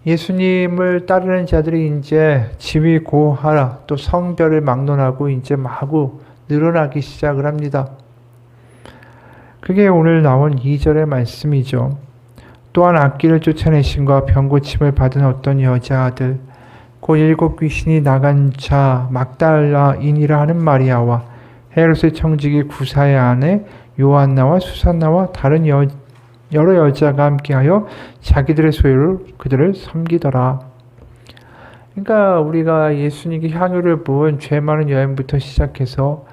예수님을 따르는 자들이 이제 지위 고하라, 또 성별을 막론하고 이제 마구 늘어나기 시작을 합니다. 그게 오늘 나온 2절의 말씀이죠. 또한 악기를 쫓아내심과 병고침을 받은 어떤 여자아들, 곧 7 귀신이 나간 자 막달라인이라 하는 마리아와 헤롯의 청지기 구사의 아내 요한나와 수산나와 다른 여러 여자가 함께하여 자기들의 소유로 그들을 섬기더라. 그러니까 우리가 예수님께 향유를 부은 죄 많은 여인부터 시작해서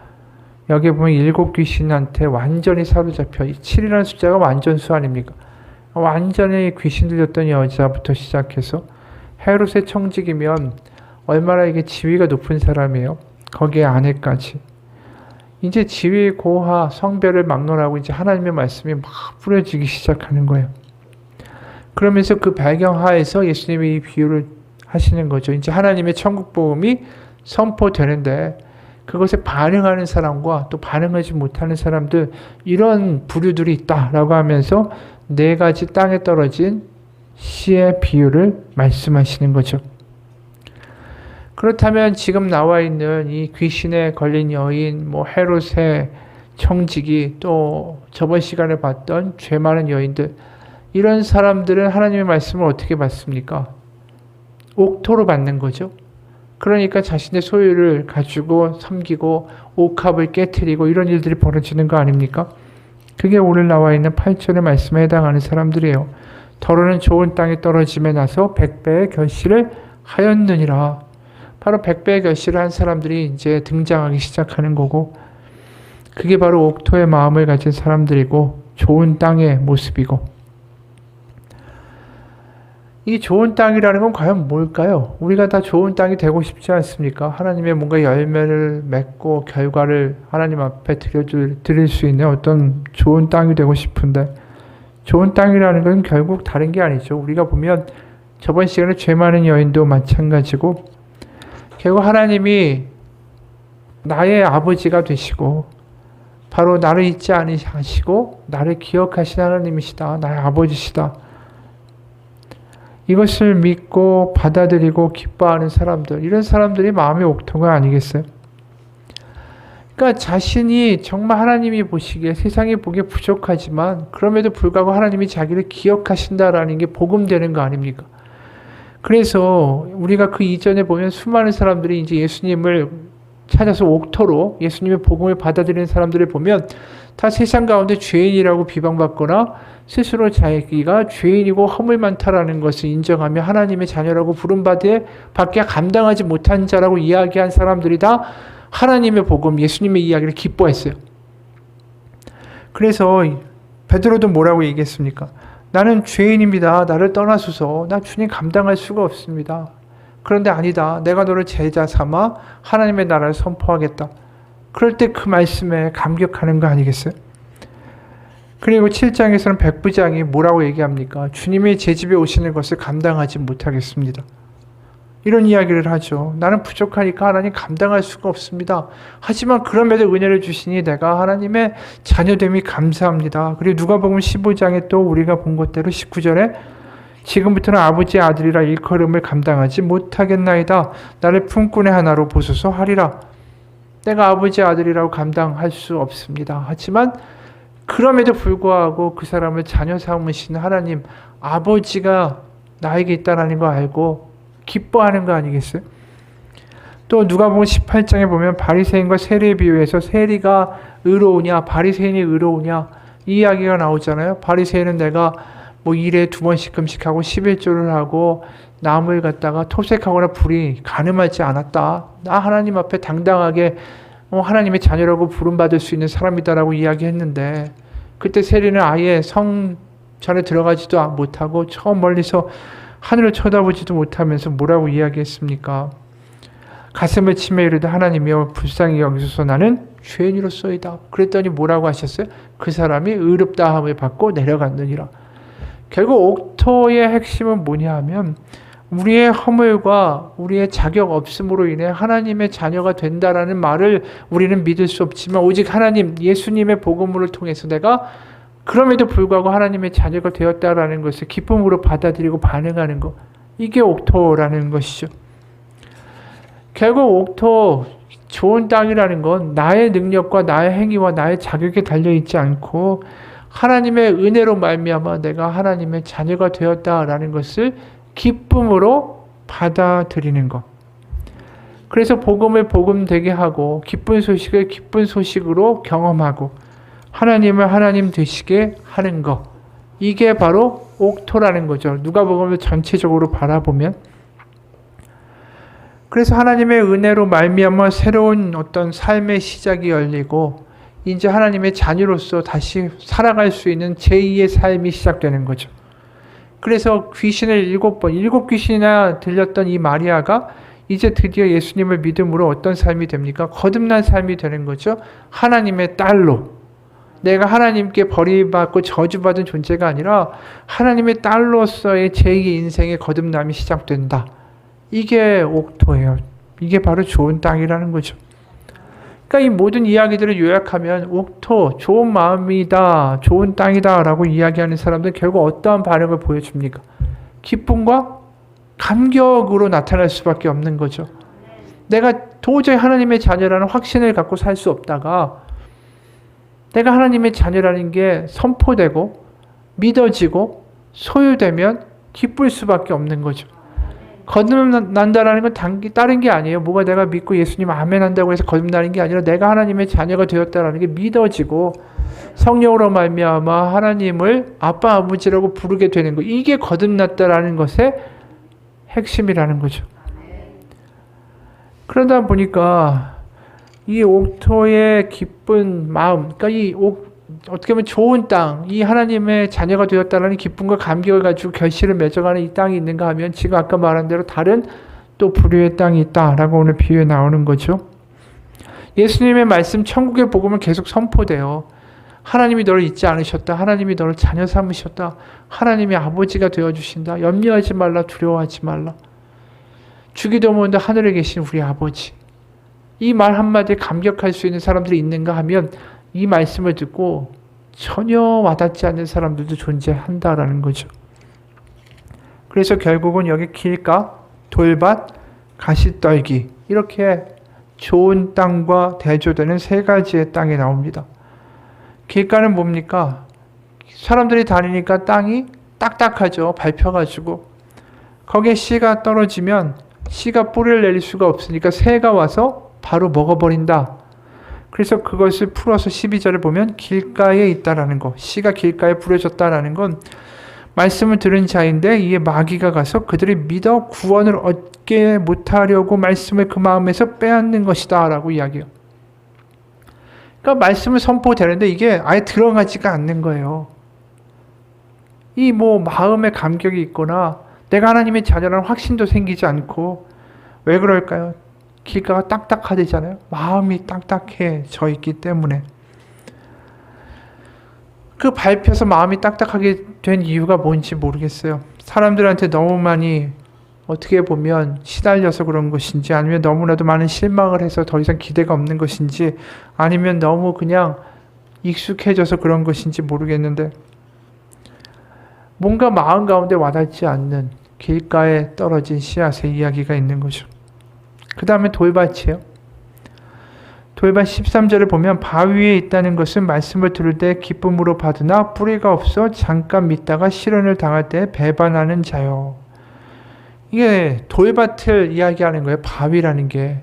여기 보면 7 귀신한테 완전히 사로잡혀 7이라는 숫자가 완전수 아닙니까? 완전히 귀신 들렸던 여자부터 시작해서 헤롯의 청직이면 얼마나 이게 지위가 높은 사람이에요. 거기에 아내까지. 이제 지위 고하 성별을 막론하고 이제 하나님의 말씀이 막 뿌려지기 시작하는 거예요. 그러면서 그 배경하에서 예수님이 이 비유를 하시는 거죠. 이제 하나님의 천국 복음이 선포되는데 그것에 반응하는 사람과 또 반응하지 못하는 사람들, 이런 부류들이 있다라고 하면서 4가지 땅에 떨어진 씨의 비유를 말씀하시는 거죠. 그렇다면 지금 나와 있는 이 귀신에 걸린 여인, 헤롯의 청지기, 또 저번 시간에 봤던 죄 많은 여인들, 이런 사람들은 하나님의 말씀을 어떻게 받습니까? 옥토로 받는 거죠. 그러니까 자신의 소유를 가지고 섬기고 옥합을 깨트리고 이런 일들이 벌어지는 거 아닙니까? 그게 오늘 나와 있는 8절의 말씀에 해당하는 사람들이에요. 더러는 좋은 땅에 떨어짐에 나서 100배의 결실을 하였느니라. 바로 100배의 결실을 한 사람들이 이제 등장하기 시작하는 거고, 그게 바로 옥토의 마음을 가진 사람들이고 좋은 땅의 모습이고, 이 좋은 땅이라는 건 과연 뭘까요? 우리가 다 좋은 땅이 되고 싶지 않습니까? 하나님의 뭔가 열매를 맺고 결과를 하나님 앞에 드릴 수 있는 어떤 좋은 땅이 되고 싶은데, 좋은 땅이라는 건 결국 다른 게 아니죠. 우리가 보면 저번 시간에 죄 많은 여인도 마찬가지고, 결국 하나님이 나의 아버지가 되시고 바로 나를 잊지 않으시고 나를 기억하신 하나님이시다. 나의 아버지시다. 이것을 믿고 받아들이고 기뻐하는 사람들, 이런 사람들이 마음의 옥토가 아니겠어요? 그러니까 자신이 정말 하나님이 보시기에 세상이 보기에 부족하지만 그럼에도 불구하고 하나님이 자기를 기억하신다라는 게 복음되는 거 아닙니까? 그래서 우리가 그 이전에 보면 수많은 사람들이 이제 예수님을 찾아서 옥토로 예수님의 복음을 받아들이는 사람들을 보면 다 세상 가운데 죄인이라고 비방받거나 스스로 자기가 죄인이고 허물 많다라는 것을 인정하며 하나님의 자녀라고 부름받에 밖에 감당하지 못한 자라고 이야기한 사람들이 다 하나님의 복음, 예수님의 이야기를 기뻐했어요. 그래서 베드로도 뭐라고 얘기했습니까? 나는 죄인입니다. 나를 떠나소서. 나 주님 감당할 수가 없습니다. 그런데 아니다. 내가 너를 제자 삼아 하나님의 나라를 선포하겠다. 그럴 때 그 말씀에 감격하는 거 아니겠어요? 그리고 7장에서는 백부장이 뭐라고 얘기합니까? 주님이 제 집에 오시는 것을 감당하지 못하겠습니다. 이런 이야기를 하죠. 나는 부족하니까 하나님 감당할 수가 없습니다. 하지만 그럼에도 은혜를 주시니 내가 하나님의 자녀됨이 감사합니다. 그리고 누가복음 15장에 또 우리가 본 것대로 19절에 지금부터는 아버지의 아들이라 일컬음을 감당하지 못하겠나이다. 나를 품꾼의 하나로 보소서 하리라. 내가 아버지의 아들이라고 감당할 수 없습니다. 하지만 그럼에도 불구하고 그 사람을 자녀 삼으시는 하나님, 아버지가 나에게 있다는 거 알고 기뻐하는 거 아니겠어요? 또 누가복음 18장에 보면 바리새인과 세리에 비유해서 세리가 의로우냐 바리새인이 의로우냐 이 이야기가 나오잖아요. 바리새인은 내가 일에 2번씩 금식하고 11조를 하고 남을 갖다가 토색하거나 불이 가늠하지 않았다. 나 하나님 앞에 당당하게 하나님의 자녀라고 부름받을 수 있는 사람이다라고 이야기했는데, 그때 세리는 아예 성전에 들어가지도 못하고 처음 멀리서 하늘을 쳐다보지도 못하면서 뭐라고 이야기했습니까? 가슴을 치며 이르되 하나님이여 불쌍히 여기소서 나는 죄인이로소이다. 그랬더니 뭐라고 하셨어요? 그 사람이 의롭다함을 받고 내려갔느니라. 결국 옥토의 핵심은 뭐냐 하면 우리의 허물과 우리의 자격 없음으로 인해 하나님의 자녀가 된다라는 말을 우리는 믿을 수 없지만 오직 하나님, 예수님의 복음을 통해서 내가 그럼에도 불구하고 하나님의 자녀가 되었다라는 것을 기쁨으로 받아들이고 반응하는 것, 이게 옥토라는 것이죠. 결국 옥토, 좋은 땅이라는 건 나의 능력과 나의 행위와 나의 자격에 달려있지 않고 하나님의 은혜로 말미암아 내가 하나님의 자녀가 되었다라는 것을 기쁨으로 받아들이는 것. 그래서 복음을 복음되게 하고 기쁜 소식을 기쁜 소식으로 경험하고 하나님을 하나님 되시게 하는 것. 이게 바로 옥토라는 거죠. 누가복음을 전체적으로 바라보면. 그래서 하나님의 은혜로 말미암아 새로운 어떤 삶의 시작이 열리고 이제 하나님의 자녀로서 다시 살아갈 수 있는 제2의 삶이 시작되는 거죠. 그래서 귀신을 7 귀신이나 들렸던 이 마리아가 이제 드디어 예수님을 믿음으로 어떤 삶이 됩니까? 거듭난 삶이 되는 거죠. 하나님의 딸로. 내가 하나님께 버림받고 저주받은 존재가 아니라 하나님의 딸로서의 제2의 인생의 거듭남이 시작된다. 이게 옥토예요. 이게 바로 좋은 땅이라는 거죠. 그러니까 이 모든 이야기들을 요약하면 옥토, 좋은 마음이다, 좋은 땅이다 라고 이야기하는 사람들은 결국 어떠한 반응을 보여줍니까? 기쁨과 감격으로 나타날 수밖에 없는 거죠. 내가 도저히 하나님의 자녀라는 확신을 갖고 살 수 없다가 내가 하나님의 자녀라는 게 선포되고 믿어지고 소유되면 기쁠 수밖에 없는 거죠. 거듭난다라는 건 다른 게 아니에요. 뭐가 내가 믿고 예수님 아멘 한다고 해서 거듭나는 게 아니라 내가 하나님의 자녀가 되었다라는 게 믿어지고 성령으로 말미암아 하나님을 아빠 아버지라고 부르게 되는 거. 이게 거듭났다라는 것의 핵심이라는 거죠. 그러다 보니까 이 옥토의 기쁜 마음, 그러니까 어떻게 보면 좋은 땅, 이 하나님의 자녀가 되었다는 기쁨과 감격을 가지고 결실을 맺어가는 이 땅이 있는가 하면 지금 아까 말한 대로 다른 또 부류의 땅이 있다라고 오늘 비유에 나오는 거죠. 예수님의 말씀, 천국의 복음은 계속 선포돼요. 하나님이 너를 잊지 않으셨다. 하나님이 너를 자녀 삼으셨다. 하나님이 아버지가 되어주신다. 염려하지 말라. 두려워하지 말라. 주기도 모은다 하늘에 계신 우리 아버지. 이 말 한마디에 감격할 수 있는 사람들이 있는가 하면 이 말씀을 듣고 전혀 와닿지 않는 사람들도 존재한다라는 거죠. 그래서 결국은 여기 길가, 돌밭, 가시떨기 이렇게 좋은 땅과 대조되는 세 가지의 땅이 나옵니다. 길가는 뭡니까? 사람들이 다니니까 땅이 딱딱하죠. 밟혀가지고. 거기에 씨가 떨어지면 씨가 뿌리를 내릴 수가 없으니까 새가 와서 바로 먹어버린다. 그래서 그것을 풀어서 12절을 보면 길가에 있다라는 거. 씨가 길가에 뿌려졌다라는 건 말씀을 들은 자인데 이에 마귀가 가서 그들이 믿어 구원을 얻게 못하려고 말씀을 그 마음에서 빼앗는 것이다 라고 이야기해요. 그러니까 말씀을 선포되는데 이게 아예 들어가지가 않는 거예요. 이 마음의 감격이 있거나 내가 하나님의 자녀라는 확신도 생기지 않고 왜 그럴까요? 길가가 딱딱하대잖아요. 마음이 딱딱해져 있기 때문에. 그 밟혀서 마음이 딱딱하게 된 이유가 뭔지 모르겠어요. 사람들한테 너무 많이 어떻게 보면 시달려서 그런 것인지 아니면 너무나도 많은 실망을 해서 더 이상 기대가 없는 것인지 아니면 너무 그냥 익숙해져서 그런 것인지 모르겠는데 뭔가 마음 가운데 와닿지 않는 길가에 떨어진 씨앗의 이야기가 있는 거죠. 그 다음에 돌밭이에요. 돌밭 13절을 보면 바위에 있다는 것은 말씀을 들을 때 기쁨으로 받으나 뿌리가 없어 잠깐 믿다가 시련을 당할 때 배반하는 자요. 이게 돌밭을 이야기하는 거예요. 바위라는 게.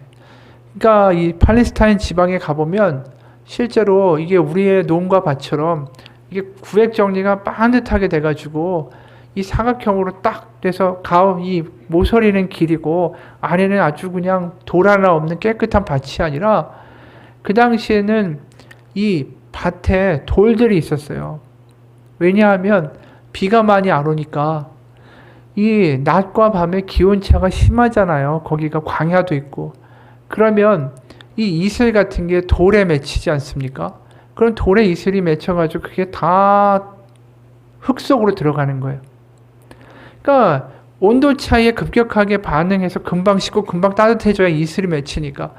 그러니까 이 팔레스타인 지방에 가보면 실제로 이게 우리의 농과 밭처럼 이게 구획 정리가 반듯하게 돼가지고 이 사각형으로 딱 돼서 이 모서리는 길이고 안에는 아주 그냥 돌 하나 없는 깨끗한 밭이 아니라 그 당시에는 이 밭에 돌들이 있었어요. 왜냐하면 비가 많이 안 오니까 이 낮과 밤의 기온차가 심하잖아요. 거기가 광야도 있고. 그러면 이 이슬 같은 게 돌에 맺히지 않습니까? 그럼 돌에 이슬이 맺혀가지고 그게 다 흙 속으로 들어가는 거예요. 그러니까 온도 차이에 급격하게 반응해서 금방 식고 금방 따뜻해져야 이슬이 맺히니까.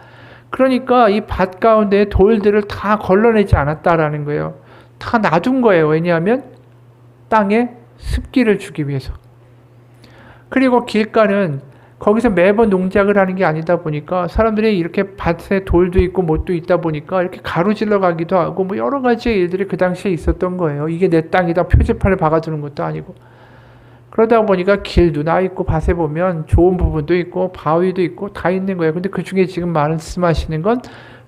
그러니까 이 밭 가운데 돌들을 다 걸러내지 않았다라는 거예요. 다 놔둔 거예요. 왜냐하면 땅에 습기를 주기 위해서. 그리고 길가는 거기서 매번 농작을 하는 게 아니다 보니까 사람들이 이렇게 밭에 돌도 있고 못도 있다 보니까 이렇게 가로질러 가기도 하고 뭐 여러 가지 일들이 그 당시에 있었던 거예요. 이게 내 땅이다 표지판을 박아두는 것도 아니고. 그러다 보니까 길도 나 있고 밭에 보면 좋은 부분도 있고 바위도 있고 다 있는 거예요. 근데 그 중에 지금 말씀하시는 건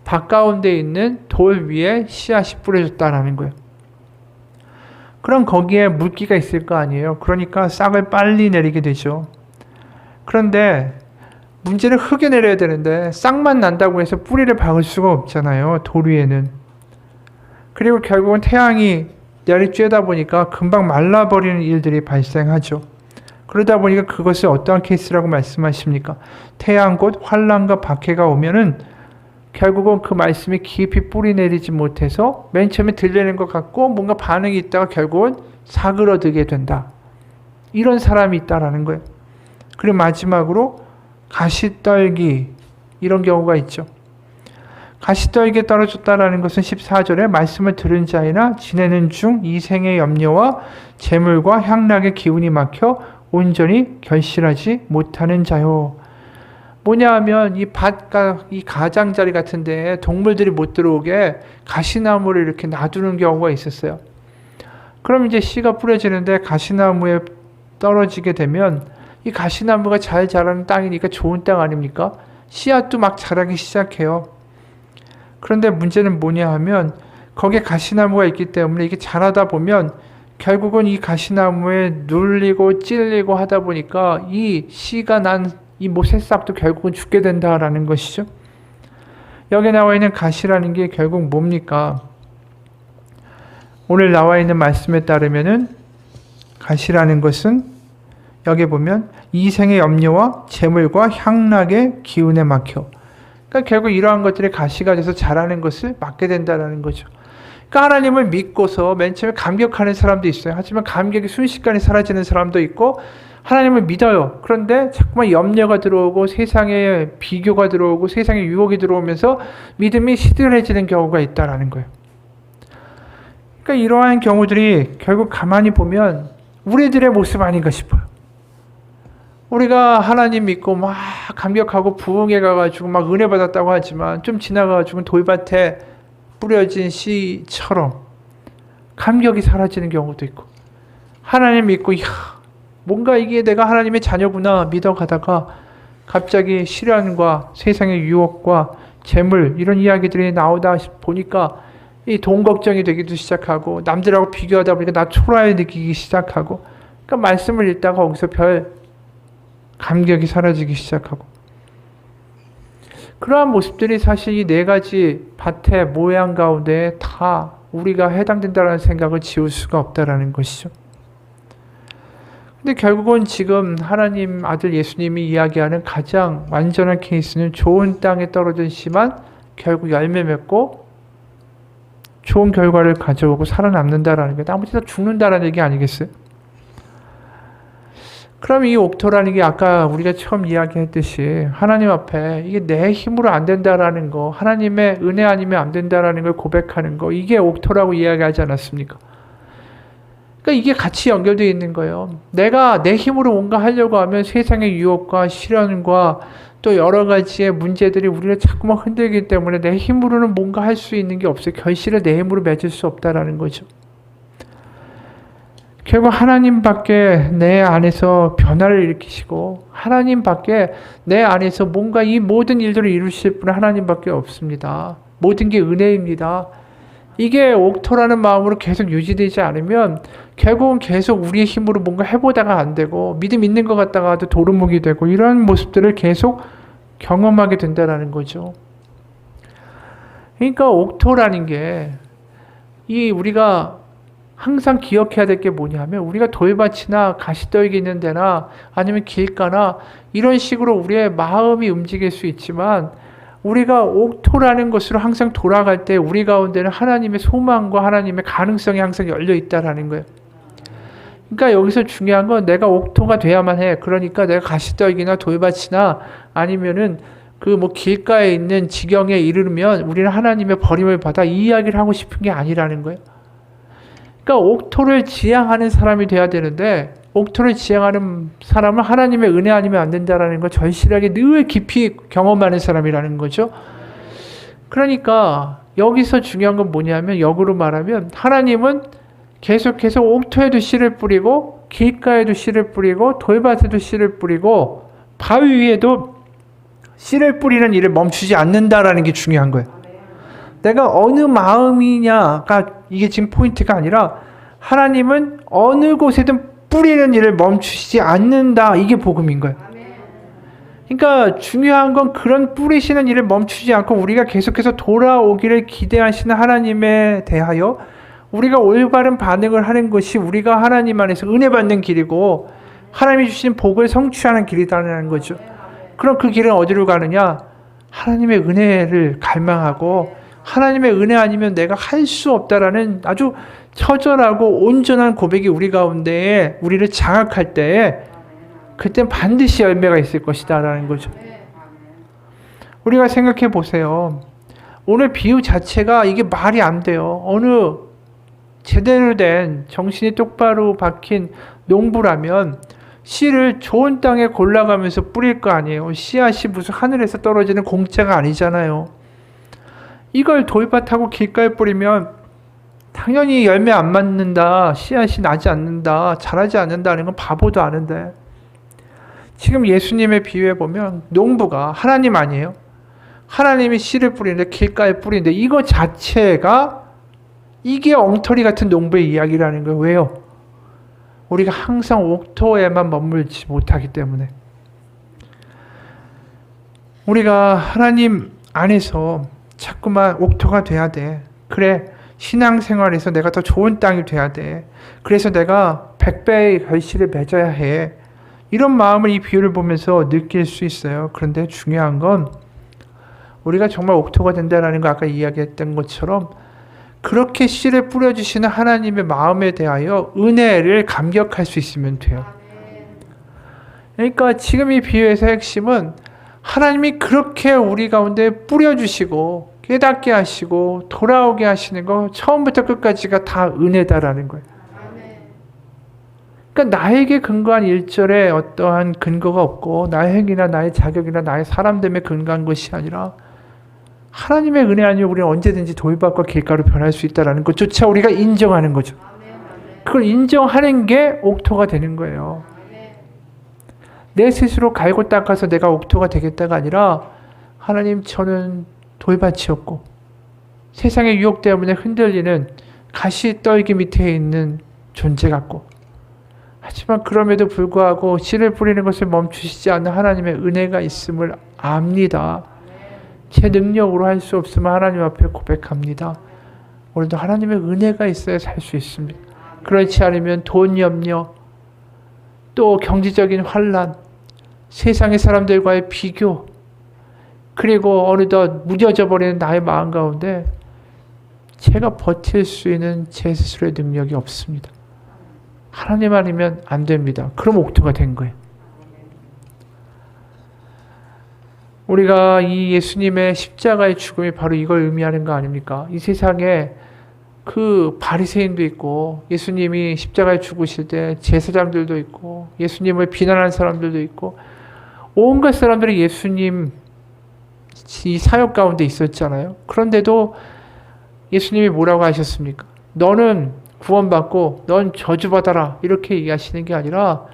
밭 가운데 있는 돌 위에 씨앗이 뿌려졌다라는 거예요. 그럼 거기에 물기가 있을 거 아니에요. 그러니까 싹을 빨리 내리게 되죠. 그런데 문제는 흙에 내려야 되는데 싹만 난다고 해서 뿌리를 박을 수가 없잖아요. 돌 위에는. 그리고 결국은 태양이 내리쬐다 보니까 금방 말라버리는 일들이 발생하죠. 그러다 보니까 그것을 어떠한 케이스라고 말씀하십니까? 태양 곧 환란과 박해가 오면은 결국은 그 말씀이 깊이 뿌리 내리지 못해서 맨 처음에 들리는 것 같고 뭔가 반응이 있다가 결국은 사그러들게 된다. 이런 사람이 있다라는 거예요. 그리고 마지막으로 가시떨기 이런 경우가 있죠. 가시떨기에 떨어졌다라는 것은 14절에 말씀을 들은 자이나 지내는 중 이생의 염려와 재물과 향락의 기운이 막혀 온전히 결실하지 못하는 자요. 뭐냐 하면 이 밭과 이 가장자리 같은데 동물들이 못 들어오게 가시나무를 이렇게 놔두는 경우가 있었어요. 그럼 이제 씨가 뿌려지는데 가시나무에 떨어지게 되면 이 가시나무가 잘 자라는 땅이니까 좋은 땅 아닙니까? 씨앗도 막 자라기 시작해요. 그런데 문제는 뭐냐 하면 거기에 가시나무가 있기 때문에 이게 자라다 보면 결국은 이 가시나무에 눌리고 찔리고 하다 보니까 이 씨가 난 이 새싹도 결국은 죽게 된다라는 것이죠. 여기 나와 있는 가시라는 게 결국 뭡니까? 오늘 나와 있는 말씀에 따르면은 가시라는 것은 여기 보면 이생의 염려와 재물과 향락의 기운에 막혀. 그러니까 결국 이러한 것들이 가시가 돼서 자라는 것을 막게 된다는 거죠. 그러니까 하나님을 믿고서 맨 처음에 감격하는 사람도 있어요. 하지만 감격이 순식간에 사라지는 사람도 있고 하나님을 믿어요. 그런데 자꾸만 염려가 들어오고 세상에 비교가 들어오고 세상에 유혹이 들어오면서 믿음이 시들해지는 경우가 있다라는 거예요. 그러니까 이러한 경우들이 결국 가만히 보면 우리들의 모습 아닌가 싶어요. 우리가 하나님 믿고 막 감격하고 부흥회 가가지고 막 은혜 받았다고 하지만 좀 지나가가지고 돌밭에 뿌려진 씨처럼 감격이 사라지는 경우도 있고 하나님 믿고 뭔가 이게 내가 하나님의 자녀구나 믿어가다가 갑자기 시련과 세상의 유혹과 재물 이런 이야기들이 나오다 보니까 이 돈 걱정이 되기도 시작하고 남들하고 비교하다 보니까 나 초라해 느끼기 시작하고 그러니까 말씀을 읽다가 거기서 별 감격이 사라지기 시작하고 그러한 모습들이 사실 이 네 가지 밭의 모양 가운데 다 우리가 해당된다는 생각을 지울 수가 없다라는 것이죠. 근데 결국은 지금 하나님 아들 예수님이 이야기하는 가장 완전한 케이스는 좋은 땅에 떨어진 씨만 결국 열매 맺고 좋은 결과를 가져오고 살아남는다라는 게 나머지 다 죽는다라는 얘기 아니겠어요? 그럼 이 옥토라는 게 아까 우리가 처음 이야기했듯이 하나님 앞에 이게 내 힘으로 안 된다라는 거, 하나님의 은혜 아니면 안 된다라는 걸 고백하는 거, 이게 옥토라고 이야기하지 않았습니까? 그러니까 이게 같이 연결되어 있는 거예요. 내가 내 힘으로 뭔가 하려고 하면 세상의 유혹과 시련과 또 여러 가지의 문제들이 우리를 자꾸만 흔들기 때문에 내 힘으로는 뭔가 할 수 있는 게 없어요. 결실을 내 힘으로 맺을 수 없다라는 거죠. 결국 하나님밖에 내 안에서 변화를 일으키시고 하나님밖에 내 안에서 뭔가 이 모든 일들을 이루실 분은 하나님밖에 없습니다. 모든 게 은혜입니다. 이게 옥토라는 마음으로 계속 유지되지 않으면 결국은 계속 우리의 힘으로 뭔가 해보다가 안 되고 믿음 있는 것 같다가도 도루묵이 되고 이런 모습들을 계속 경험하게 된다는 거죠. 그러니까 옥토라는 게 이 우리가 항상 기억해야 될 게 뭐냐면 우리가 돌밭이나 가시떨기 있는 데나 아니면 길가나 이런 식으로 우리의 마음이 움직일 수 있지만 우리가 옥토라는 것으로 항상 돌아갈 때 우리 가운데는 하나님의 소망과 하나님의 가능성이 항상 열려 있다라는 거예요. 그러니까 여기서 중요한 건 내가 옥토가 돼야만 해. 그러니까 내가 가시떨기나 돌밭이나 아니면은 그 뭐 길가에 있는 지경에 이르면 우리는 하나님의 버림을 받아 이 이야기를 하고 싶은 게 아니라는 거예요. 그러니까 옥토를 지향하는 사람이 돼야 되는데 옥토를 지향하는 사람은 하나님의 은혜 아니면 안 된다라는 걸 절실하게 늘 깊이 경험하는 사람이라는 거죠. 그러니까 여기서 중요한 건 뭐냐면 역으로 말하면 하나님은 계속해서 옥토에도 씨를 뿌리고 길가에도 씨를 뿌리고 돌밭에도 씨를 뿌리고 바위 위에도 씨를 뿌리는 일을 멈추지 않는다라는 게 중요한 거예요. 내가 어느 마음이냐가 이게 지금 포인트가 아니라 하나님은 어느 곳에든 뿌리는 일을 멈추지 않는다. 이게 복음인 거예요. 그러니까 중요한 건 그런 뿌리시는 일을 멈추지 않고 우리가 계속해서 돌아오기를 기대하시는 하나님에 대하여 우리가 올바른 반응을 하는 것이 우리가 하나님 안에서 은혜 받는 길이고 하나님이 주신 복을 성취하는 길이라는 거죠. 그럼 그 길은 어디로 가느냐? 하나님의 은혜를 갈망하고 하나님의 은혜 아니면 내가 할 수 없다라는 아주 처절하고 온전한 고백이 우리 가운데에 우리를 장악할 때에 그땐 반드시 열매가 있을 것이다 라는 거죠. 우리가 생각해 보세요. 오늘 비유 자체가 이게 말이 안 돼요. 어느 제대로 된 정신이 똑바로 박힌 농부라면 씨를 좋은 땅에 골라가면서 뿌릴 거 아니에요. 씨앗이 무슨 하늘에서 떨어지는 공짜가 아니잖아요. 이걸 돌밭하고 길가에 뿌리면 당연히 열매 안 맞는다, 씨앗이 나지 않는다, 자라지 않는다는 건 바보도 아는데 지금 예수님의 비유에 보면 농부가 하나님 아니에요? 하나님이 씨를 뿌리는데 길가에 뿌리는데 이거 자체가 이게 엉터리 같은 농부의 이야기라는 거예요. 왜요? 우리가 항상 옥토에만 머물지 못하기 때문에 우리가 하나님 안에서 자꾸만 옥토가 돼야 돼. 그래, 신앙생활에서 내가 더 좋은 땅이 돼야 돼. 그래서 내가 100배의 결실을 맺어야 해. 이런 마음을 이 비유를 보면서 느낄 수 있어요. 그런데 중요한 건 우리가 정말 옥토가 된다는 거 아까 이야기했던 것처럼 그렇게 씨를 뿌려주시는 하나님의 마음에 대하여 은혜를 감격할 수 있으면 돼요. 그러니까 지금 이 비유에서 핵심은 하나님이 그렇게 우리 가운데 뿌려주시고 깨닫게 하시고 돌아오게 하시는 거 처음부터 끝까지가 다 은혜다라는 거예요. 그러니까 나에게 근거한 1절에 어떠한 근거가 없고 나의 행위나 나의 자격이나 나의 사람됨에 근거한 것이 아니라 하나님의 은혜 아니면 우리는 언제든지 돌밭과 길가로 변할 수 있다는 것조차 우리가 인정하는 거죠. 그걸 인정하는 게 옥토가 되는 거예요. 내 스스로 갈고 닦아서 내가 옥토가 되겠다가 아니라 하나님 저는 돌밭이었고 세상의 유혹 때문에 흔들리는 가시떨기 밑에 있는 존재 같고 하지만 그럼에도 불구하고 씨를 뿌리는 것을 멈추시지 않는 하나님의 은혜가 있음을 압니다. 제 능력으로 할 수 없으면 하나님 앞에 고백합니다. 오늘도 하나님의 은혜가 있어야 살 수 있습니다. 그렇지 않으면 돈 염려, 또 경제적인 환란, 세상의 사람들과의 비교, 그리고 어느덧 무뎌져 버리는 나의 마음 가운데 제가 버틸 수 있는 제 스스로의 능력이 없습니다. 하나님 아니면 안 됩니다. 그럼 옥토가 된 거예요. 우리가 이 예수님의 십자가의 죽음이 바로 이걸 의미하는 거 아닙니까? 이 세상에 그 바리새인도 있고 예수님이 십자가에 죽으실 때 제사장들도 있고 예수님을 비난하는 사람들도 있고 온갖 사람들이 예수님 이 사역 가운데 있었잖아요. 그런데도 예수님이 뭐라고 하셨습니까? 너는 구원받고 넌 저주받아라 이렇게 얘기하시는 게 아니라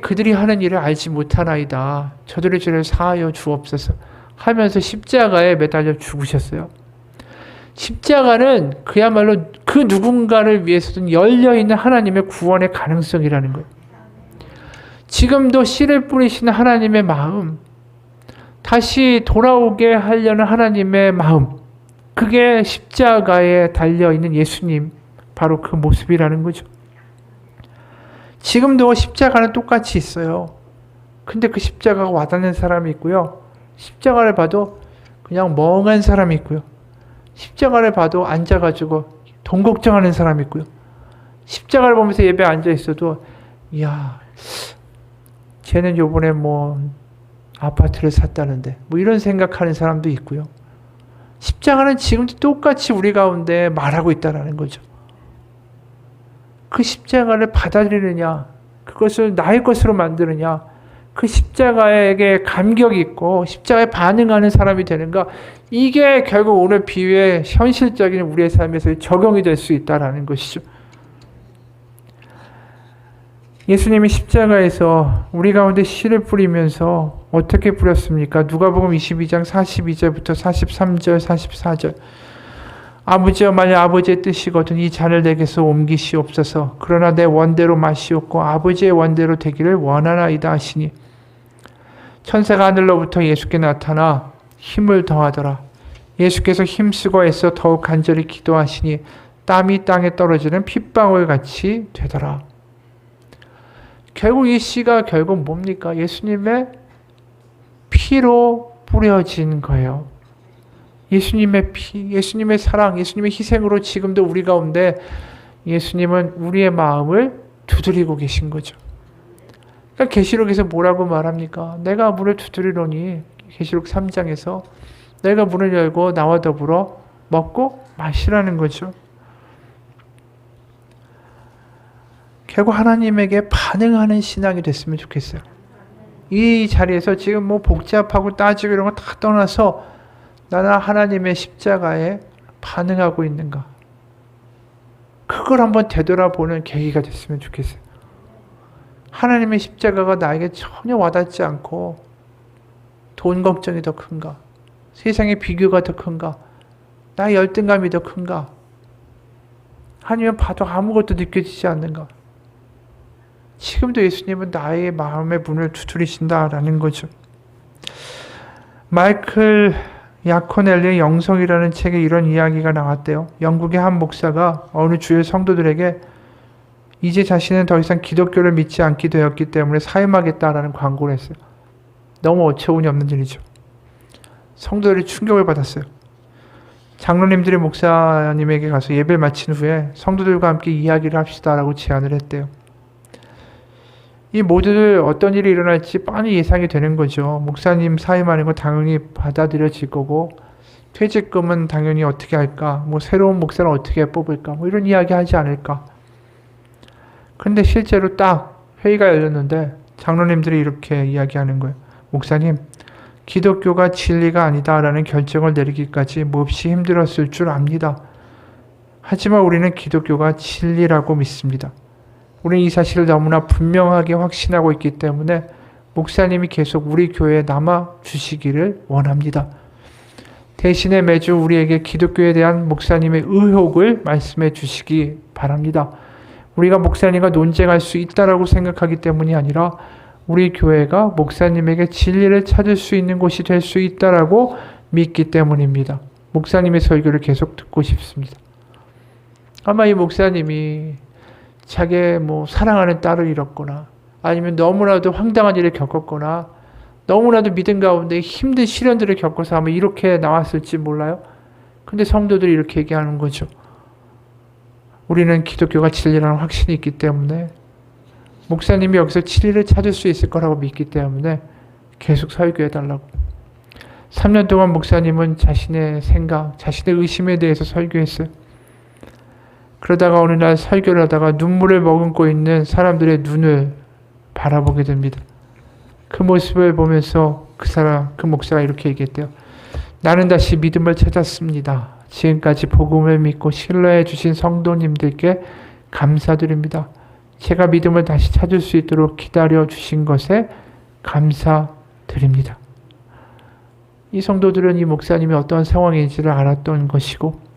그들이 하는 일을 알지 못하나이다. 저들의 죄를 사하여 주옵소서 하면서 십자가에 매달려 죽으셨어요. 십자가는 그야말로 그 누군가를 위해서든 열려있는 하나님의 구원의 가능성이라는 거예요. 지금도 씨를 뿌리시는 하나님의 마음, 다시 돌아오게 하려는 하나님의 마음, 그게 십자가에 달려있는 예수님, 바로 그 모습이라는 거죠. 지금도 십자가는 똑같이 있어요. 근데 그 십자가가 와닿는 사람이 있고요. 십자가를 봐도 그냥 멍한 사람이 있고요. 십자가를 봐도 앉아가지고 돈 걱정하는 사람이 있고요. 십자가를 보면서 예배에 앉아 있어도 이야 쟤는 요번에 뭐 아파트를 샀다는데 뭐 이런 생각하는 사람도 있고요. 십자가는 지금도 똑같이 우리 가운데 말하고 있다는 거죠. 그 십자가를 받아들이느냐, 그것을 나의 것으로 만드느냐, 그 십자가에게 감격이 있고 십자가에 반응하는 사람이 되는가, 이게 결국 오늘 비유의 현실적인 우리의 삶에서 적용이 될 수 있다는 것이죠. 예수님이 십자가에서 우리 가운데 씨를 뿌리면서 어떻게 뿌렸습니까? 누가복음 22장 42절부터 43절, 44절. 아버지여, 만약 아버지의 뜻이거든 이 잔을 내게서 옮기시옵소서. 그러나 내 원대로 마시옵고 아버지의 원대로 되기를 원하나이다 하시니, 천사가 하늘로부터 예수께 나타나 힘을 더하더라. 예수께서 힘쓰고 애써 더욱 간절히 기도하시니 땀이 땅에 떨어지는 핏방울 같이 되더라. 결국 이 씨가 결국 뭡니까? 예수님의 피로 뿌려진 거예요. 예수님의 피, 예수님의 사랑, 예수님의 희생으로 지금도 우리 가운데 예수님은 우리의 마음을 두드리고 계신 거죠. 그러니까 계시록에서 뭐라고 말합니까? 내가 문을 두드리노니, 계시록 3장에서 내가 문을 열고 나와 더불어 먹고 마시라는 거죠. 결국 하나님에게 반응하는 신앙이 됐으면 좋겠어요. 이 자리에서 지금 뭐 복잡하고 따지고 이런 거 다 떠나서 나는 하나님의 십자가에 반응하고 있는가, 그걸 한번 되돌아보는 계기가 됐으면 좋겠어요. 하나님의 십자가가 나에게 전혀 와닿지 않고 돈 걱정이 더 큰가, 세상의 비교가 더 큰가, 나의 열등감이 더 큰가, 아니면 봐도 아무것도 느껴지지 않는가. 지금도 예수님은 나의 마음의 문을 두드리신다라는 거죠. 마이클 야코넬리의 영성이라는 책에 이런 이야기가 나왔대요. 영국의 한 목사가 어느 주의 성도들에게 이제 자신은 더 이상 기독교를 믿지 않게 되었기 때문에 사임하겠다라는 광고를 했어요. 너무 어처구니 없는 일이죠. 성도들이 충격을 받았어요. 장로님들이 목사님에게 가서 예배를 마친 후에 성도들과 함께 이야기를 합시다라고 제안을 했대요. 이 모두들 어떤 일이 일어날지 뻔히 예상이 되는 거죠. 목사님 사임하는 건 당연히 받아들여질 거고, 퇴직금은 당연히 어떻게 할까, 뭐 새로운 목사를 어떻게 뽑을까, 뭐 이런 이야기 하지 않을까. 근데 실제로 딱 회의가 열렸는데 장로님들이 이렇게 이야기하는 거예요. 목사님, 기독교가 진리가 아니다라는 결정을 내리기까지 몹시 힘들었을 줄 압니다. 하지만 우리는 기독교가 진리라고 믿습니다. 우리는 이 사실을 너무나 분명하게 확신하고 있기 때문에 목사님이 계속 우리 교회에 남아 주시기를 원합니다. 대신에 매주 우리에게 기독교에 대한 목사님의 의혹을 말씀해 주시기 바랍니다. 우리가 목사님과 논쟁할 수 있다라고 생각하기 때문이 아니라 우리 교회가 목사님에게 진리를 찾을 수 있는 곳이 될 수 있다라고 믿기 때문입니다. 목사님의 설교를 계속 듣고 싶습니다. 아마 이 목사님이 자기의 사랑하는 딸을 잃었거나, 아니면 너무나도 황당한 일을 겪었거나, 너무나도 믿음 가운데 힘든 시련들을 겪어서 아마 이렇게 나왔을지 몰라요. 근데 성도들이 이렇게 얘기하는 거죠. 우리는 기독교가 진리라는 확신이 있기 때문에, 목사님이 여기서 진리를 찾을 수 있을 거라고 믿기 때문에 계속 설교해달라고. 3년 동안 목사님은 자신의 생각, 자신의 의심에 대해서 설교했어요. 그러다가 어느 날 설교를 하다가 눈물을 머금고 있는 사람들의 눈을 바라보게 됩니다. 그 모습을 보면서 그 목사가 이렇게 얘기했대요. 나는 다시 믿음을 찾았습니다. 지금까지 복음을 믿고 신뢰해 주신 성도님들께 감사드립니다. 제가 믿음을 다시 찾을 수 있도록 기다려 주신 것에 감사드립니다. 이 성도들은 이 목사님이 어떤 상황인지를 알았던 것이고,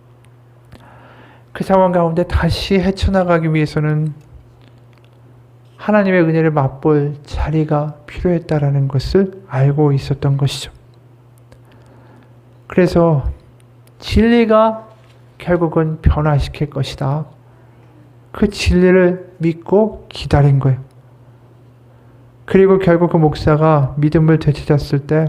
그 상황 가운데 다시 헤쳐나가기 위해서는 하나님의 은혜를 맛볼 자리가 필요했다라는 것을 알고 있었던 것이죠. 그래서 진리가 결국은 변화시킬 것이다. 그 진리를 믿고 기다린 거예요. 그리고 결국 그 목사가 믿음을 되찾았을 때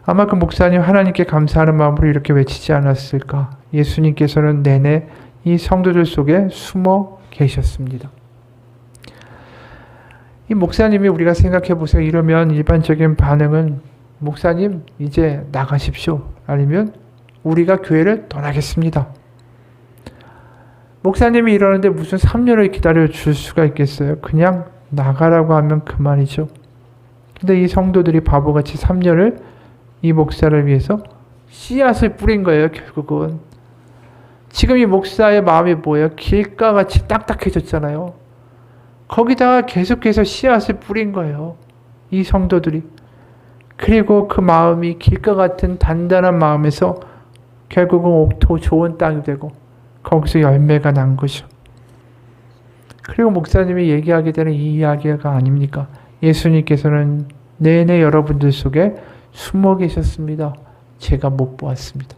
아마 그 목사님 하나님께 감사하는 마음으로 이렇게 외치지 않았을까. 예수님께서는 내내 이 성도들 속에 숨어 계셨습니다. 이 목사님이 우리가 생각해 보세요. 이러면 일반적인 반응은 목사님 이제 나가십시오. 아니면 우리가 교회를 떠나겠습니다. 목사님이 이러는데 무슨 3년을 기다려 줄 수가 있겠어요? 그냥 나가라고 하면 그만이죠. 근데 이 성도들이 바보같이 3년을 이 목사를 위해서 씨앗을 뿌린 거예요, 결국은. 지금 이 목사의 마음이 뭐예요? 길가같이 딱딱해졌잖아요. 거기다가 계속해서 씨앗을 뿌린 거예요, 이 성도들이. 그리고 그 마음이 길가 같은 단단한 마음에서 결국은 옥토 좋은 땅이 되고 거기서 열매가 난 거죠. 그리고 목사님이 얘기하게 되는 이 이야기가 아닙니까? 예수님께서는 내내 여러분들 속에 숨어 계셨습니다. 제가 못 보았습니다.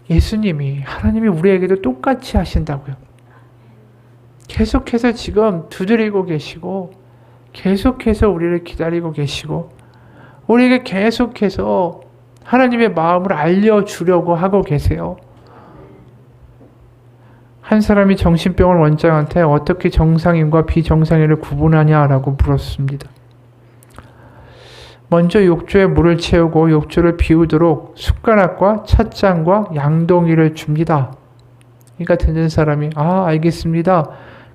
예수님이, 하나님이 우리에게도 똑같이 하신다고요. 계속해서 지금 두드리고 계시고 계속해서 우리를 기다리고 계시고 우리에게 계속해서 하나님의 마음을 알려주려고 하고 계세요. 한 사람이 정신병원 원장한테 어떻게 정상인과 비정상인을 구분하냐라고 물었습니다. 먼저 욕조에 물을 채우고 욕조를 비우도록 숟가락과 찻잔과 양동이를 줍니다. 그러니까 듣는 사람이 알겠습니다.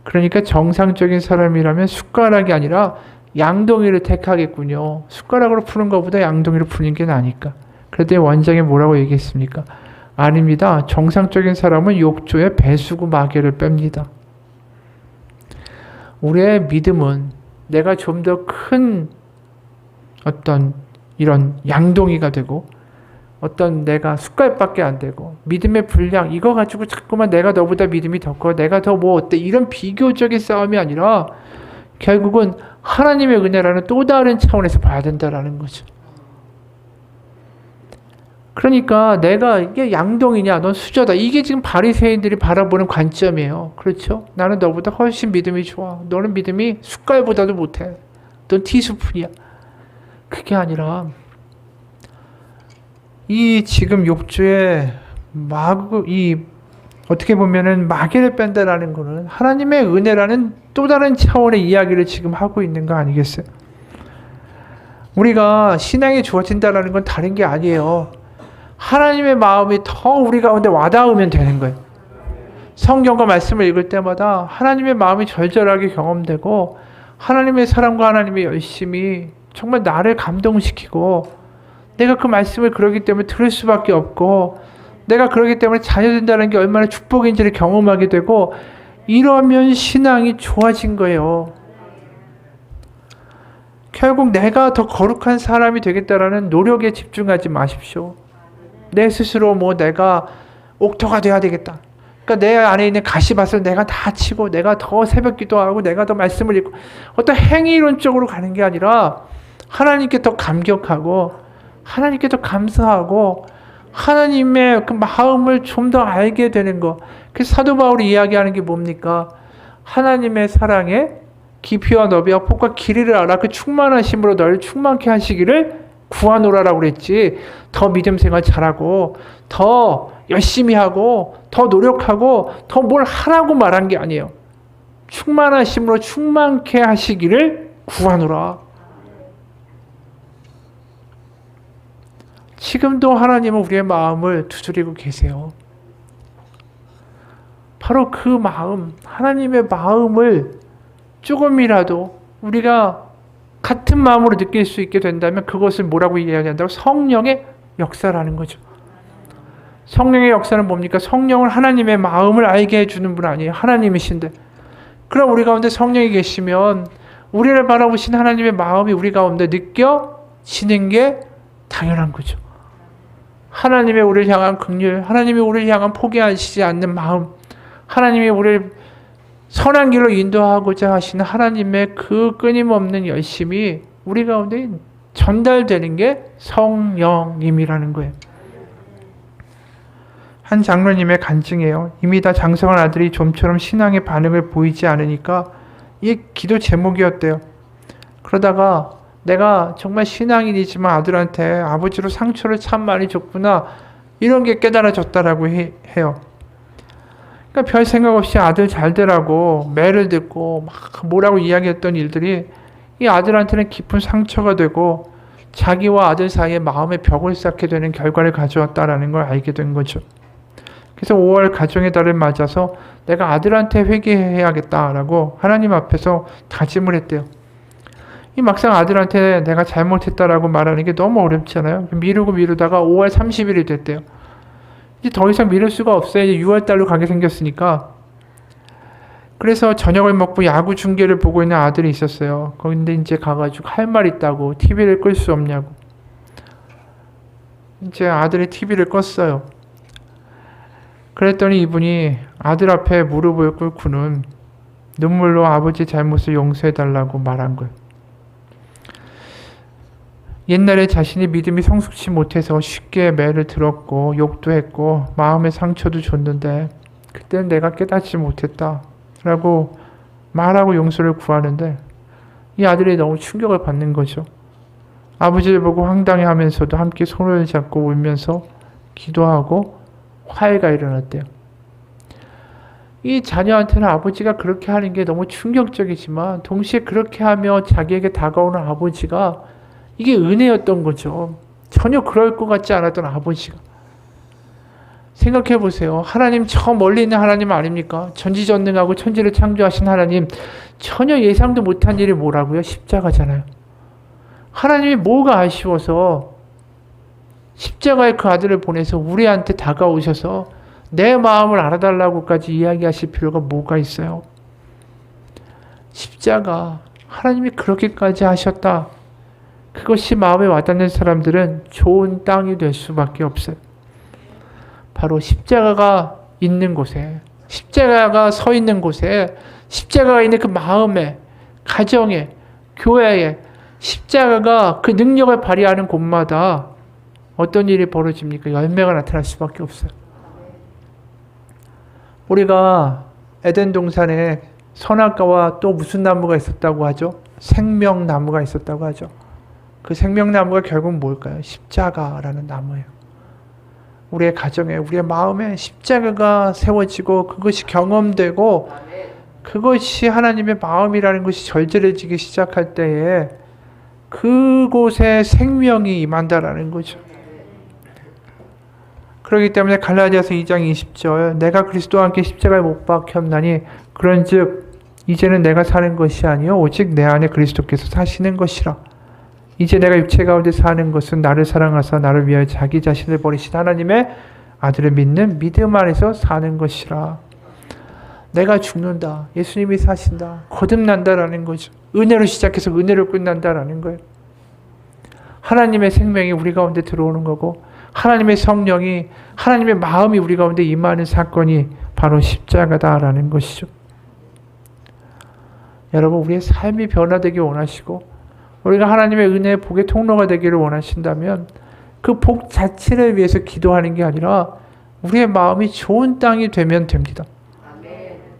그러니까 정상적인 사람이라면 숟가락이 아니라 양동이를 택하겠군요. 숟가락으로 푸는 것보다 양동이로 푸는 게 나으니까. 그랬더니 원장이 뭐라고 얘기했습니까? 아닙니다. 정상적인 사람은 욕조에 배수구 마개를 뺍니다. 우리의 믿음은 내가 좀 더 큰 어떤 이런 양동이가 되고 어떤 내가 숟갈밖에 안 되고 믿음의 분량 이거 가지고 자꾸만 내가 너보다 믿음이 더 커 내가 더 뭐 어때 이런 비교적인 싸움이 아니라 결국은 하나님의 은혜라는 또 다른 차원에서 봐야 된다라는 거죠. 그러니까 내가 이게 양동이냐 넌 수저다 이게 지금 바리새인들이 바라보는 관점이에요. 그렇죠? 나는 너보다 훨씬 믿음이 좋아. 너는 믿음이 숟갈보다도 못해. 넌 티스푼이야. 그게 아니라 이 지금 욕조에 어떻게 보면은 마개를 뺀다라는 거는 하나님의 은혜라는 또 다른 차원의 이야기를 지금 하고 있는 거 아니겠어요? 우리가 신앙이 좋아진다라는 건 다른 게 아니에요. 하나님의 마음이 더 우리 가운데 와닿으면 되는 거예요. 성경과 말씀을 읽을 때마다 하나님의 마음이 절절하게 경험되고 하나님의 사랑과 하나님의 열심이 정말 나를 감동시키고 내가 그 말씀을 그러기 때문에 들을 수밖에 없고 내가 그러기 때문에 자녀된다는 게 얼마나 축복인지를 경험하게 되고 이러면 신앙이 좋아진 거예요. 결국 내가 더 거룩한 사람이 되겠다라는 노력에 집중하지 마십시오. 내 스스로 내가 옥토가 돼야 되겠다. 그러니까 내 안에 있는 가시밭을 내가 다 치고 내가 더 새벽 기도하고 내가 더 말씀을 읽고 어떤 행위론적으로 가는 게 아니라 하나님께 더 감격하고 하나님께 더 감사하고 하나님의 그 마음을 좀 더 알게 되는 것. 그래서 사도 바울이 이야기하는 게 뭡니까? 하나님의 사랑에 깊이와 너비와 폭과 길이를 알아 그 충만하심으로 너를 충만케 하시기를 구하노라라고 그랬지. 더 믿음 생활 잘하고 더 열심히 하고 더 노력하고 더 뭘 하라고 말한 게 아니에요. 충만하심으로 충만케 하시기를 구하노라. 지금도 하나님은 우리의 마음을 두드리고 계세요. 바로 그 마음, 하나님의 마음을 조금이라도 우리가 같은 마음으로 느낄 수 있게 된다면 그것을 뭐라고 이야기한다고? 성령의 역사라는 거죠. 성령의 역사는 뭡니까? 성령은 하나님의 마음을 알게 해주는 분 아니에요. 하나님이신데. 그럼 우리 가운데 성령이 계시면 우리를 바라보신 하나님의 마음이 우리 가운데 느껴지는 게 당연한 거죠. 하나님의 우리를 향한 긍휼, 하나님이 우리를 향한 포기하시지 않는 마음, 하나님이 우리를 선한 길로 인도하고자 하시는 하나님의 그 끊임없는 열심이 우리 가운데 전달되는 게 성령님이라는 거예요. 한 장로님의 간증이에요. 이미 다 장성한 아들이 좀처럼 신앙의 반응을 보이지 않으니까 이 기도 제목이었대요. 그러다가 내가 정말 신앙인이지만 아들한테 아버지로 상처를 참 많이 줬구나 이런 게 깨달아졌다라고 해요. 그러니까 별 생각 없이 아들 잘 되라고 매를 듣고 막 뭐라고 이야기했던 일들이 이 아들한테는 깊은 상처가 되고 자기와 아들 사이에 마음의 벽을 쌓게 되는 결과를 가져왔다라는 걸 알게 된 거죠. 그래서 5월 가정의 달을 맞아서 내가 아들한테 회개해야겠다라고 하나님 앞에서 다짐을 했대요. 이 막상 아들한테 내가 잘못했다라고 말하는 게 너무 어렵잖아요. 미루고 미루다가 5월 30일이 됐대요. 이제 더 이상 미룰 수가 없어요. 이제 6월 달로 가게 생겼으니까. 그래서 저녁을 먹고 야구 중계를 보고 있는 아들이 있었어요. 그런데 이제 가가지고 할 말 있다고 TV를 끌 수 없냐고. 이제 아들이 TV를 껐어요. 그랬더니 이분이 아들 앞에 무릎을 꿇고는 눈물로 아버지 잘못을 용서해달라고 말한 거예요. 옛날에 자신이 믿음이 성숙치 못해서 쉽게 매를 들었고 욕도 했고 마음의 상처도 줬는데 그때는 내가 깨닫지 못했다 라고 말하고 용서를 구하는데 이 아들이 너무 충격을 받는 거죠. 아버지를 보고 황당해하면서도 함께 손을 잡고 울면서 기도하고 화해가 일어났대요. 이 자녀한테는 아버지가 그렇게 하는 게 너무 충격적이지만 동시에 그렇게 하며 자기에게 다가오는 아버지가 이게 은혜였던 거죠. 전혀 그럴 것 같지 않았던 아버지가. 생각해 보세요. 하나님 저 멀리 있는 하나님 아닙니까? 전지전능하고 천지를 창조하신 하나님, 전혀 예상도 못한 일이 뭐라고요? 십자가잖아요. 하나님이 뭐가 아쉬워서 십자가에 그 아들을 보내서 우리한테 다가오셔서 내 마음을 알아달라고까지 이야기하실 필요가 뭐가 있어요? 십자가, 하나님이 그렇게까지 하셨다. 그것이 마음에 와닿는 사람들은 좋은 땅이 될 수밖에 없어요. 바로 십자가가 있는 곳에, 십자가가 서 있는 곳에, 십자가가 있는 그 마음에, 가정에, 교회에, 십자가가 그 능력을 발휘하는 곳마다 어떤 일이 벌어집니까? 열매가 나타날 수밖에 없어요. 우리가 에덴 동산에 선악과와 또 무슨 나무가 있었다고 하죠? 생명나무가 있었다고 하죠. 그 생명나무가 결국 뭘까요? 십자가라는 나무예요. 우리의 가정에, 우리의 마음에 십자가가 세워지고 그것이 경험되고 그것이 하나님의 마음이라는 것이 절절해지기 시작할 때에 그곳에 생명이 임한다라는 거죠. 그렇기 때문에 갈라디아서 2장 20절 내가 그리스도와 함께 십자가에 못 박혔나니 그런즉 이제는 내가 사는 것이 아니요 오직 내 안에 그리스도께서 사시는 것이라. 이제 내가 육체 가운데 사는 것은 나를 사랑하사 나를 위하여 자기 자신을 버리신 하나님의 아들을 믿는 믿음 안에서 사는 것이라. 내가 죽는다. 예수님이 사신다. 거듭난다라는 거죠. 은혜로 시작해서 은혜로 끝난다라는 거예요. 하나님의 생명이 우리 가운데 들어오는 거고 하나님의 성령이 하나님의 마음이 우리 가운데 임하는 사건이 바로 십자가다라는 것이죠. 여러분 우리의 삶이 변화되기 원하시고 우리가 하나님의 은혜의 복의 통로가 되기를 원하신다면 그 복 자체를 위해서 기도하는 게 아니라 우리의 마음이 좋은 땅이 되면 됩니다.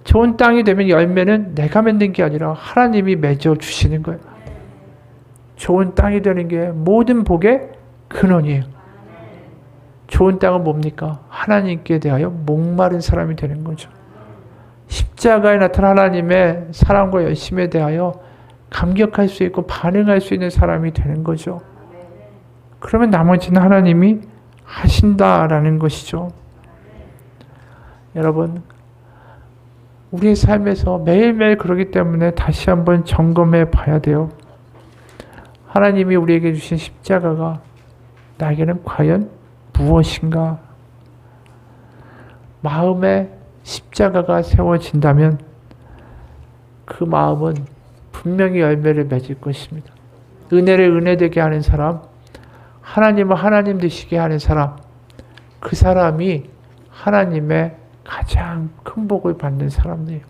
좋은 땅이 되면 열매는 내가 맺는 게 아니라 하나님이 맺어 주시는 거예요. 좋은 땅이 되는 게 모든 복의 근원이에요. 좋은 땅은 뭡니까? 하나님께 대하여 목마른 사람이 되는 거죠. 십자가에 나타난 하나님의 사랑과 열심에 대하여 감격할 수 있고 반응할 수 있는 사람이 되는 거죠. 그러면 나머지는 하나님이 하신다라는 것이죠. 여러분, 우리의 삶에서 매일매일 그러기 때문에 다시 한번 점검해 봐야 돼요. 하나님이 우리에게 주신 십자가가 나에게는 과연 무엇인가? 마음에 십자가가 세워진다면 그 마음은 분명히 열매를 맺을 것입니다. 은혜를 은혜되게 하는 사람, 하나님을 하나님 되시게 하는 사람, 그 사람이 하나님의 가장 큰 복을 받는 사람이에요.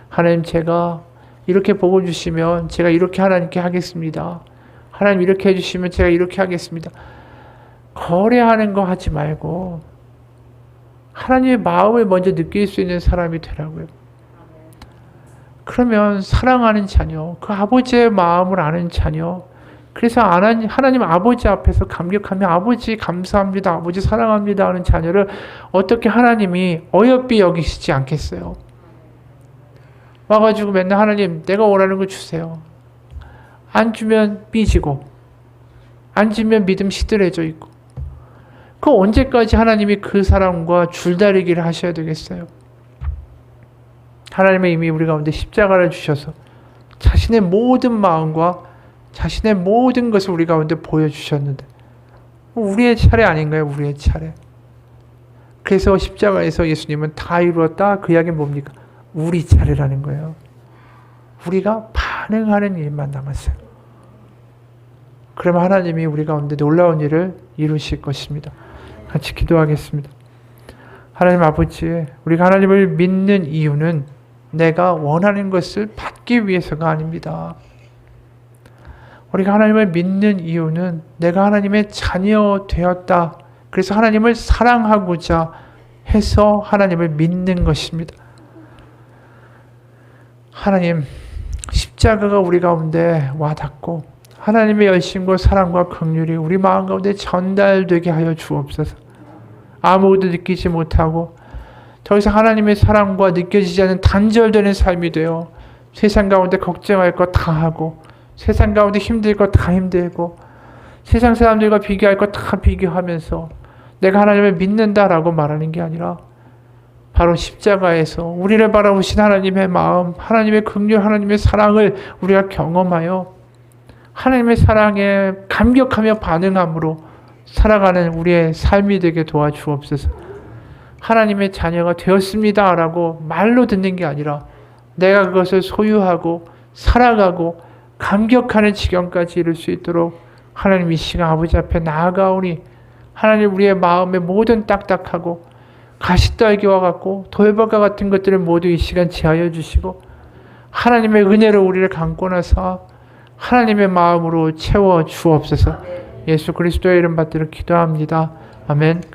하나님 제가 이렇게 복을 주시면 제가 이렇게 하나님께 하겠습니다. 하나님 이렇게 해주시면 제가 이렇게 하겠습니다. 거래하는 거 하지 말고 하나님의 마음을 먼저 느낄 수 있는 사람이 되라고요. 그러면 사랑하는 자녀, 그 아버지의 마음을 아는 자녀, 그래서 하나님 아버지 앞에서 감격하며 아버지 감사합니다, 아버지 사랑합니다 하는 자녀를 어떻게 하나님이 어여삐 여기시지 않겠어요? 와가지고 맨날 하나님 내가 원하는 거 주세요. 안 주면 삐지고 안 주면 믿음 시들해져 있고 그 언제까지 하나님이 그 사람과 줄다리기를 하셔야 되겠어요? 하나님은 이미 우리 가운데 십자가를 주셔서 자신의 모든 마음과 자신의 모든 것을 우리 가운데 보여주셨는데 우리의 차례 아닌가요? 우리의 차례. 그래서 십자가에서 예수님은 다 이루었다. 그 이야기는 뭡니까? 우리 차례라는 거예요. 우리가 반응하는 일만 남았어요. 그러면 하나님이 우리 가운데 놀라운 일을 이루실 것입니다. 같이 기도하겠습니다. 하나님 아버지, 우리가 하나님을 믿는 이유는 내가 원하는 것을 받기 위해서가 아닙니다. 우리가 하나님을 믿는 이유는 내가 하나님의 자녀 되었다. 그래서 하나님을 사랑하고자 해서 하나님을 믿는 것입니다. 하나님, 십자가가 우리 가운데 와닿고 하나님의 열심과 사랑과 긍휼이 우리 마음 가운데 전달되게 하여 주옵소서. 아무것도 느끼지 못하고 더 이상 하나님의 사랑과 느껴지지 않는 단절되는 삶이 되어 세상 가운데 걱정할 것 다 하고 세상 가운데 힘들 것 다 힘들고 세상 사람들과 비교할 것 다 비교하면서 내가 하나님을 믿는다라고 말하는 게 아니라 바로 십자가에서 우리를 바라보신 하나님의 마음, 하나님의 긍휼, 하나님의 사랑을 우리가 경험하여 하나님의 사랑에 감격하며 반응함으로 살아가는 우리의 삶이 되게 도와주옵소서. 하나님의 자녀가 되었습니다 라고 말로 듣는 게 아니라 내가 그것을 소유하고 살아가고 감격하는 지경까지 이룰 수 있도록 하나님 이 시간 아버지 앞에 나아가오니 하나님 우리의 마음의 모든 딱딱하고 가시떨기와 같고 돌벌과 같은 것들을 모두 이 시간 제하여 주시고 하나님의 은혜로 우리를 감고 나서 하나님의 마음으로 채워 주옵소서. 예수 그리스도의 이름 받들어 기도합니다. 아멘.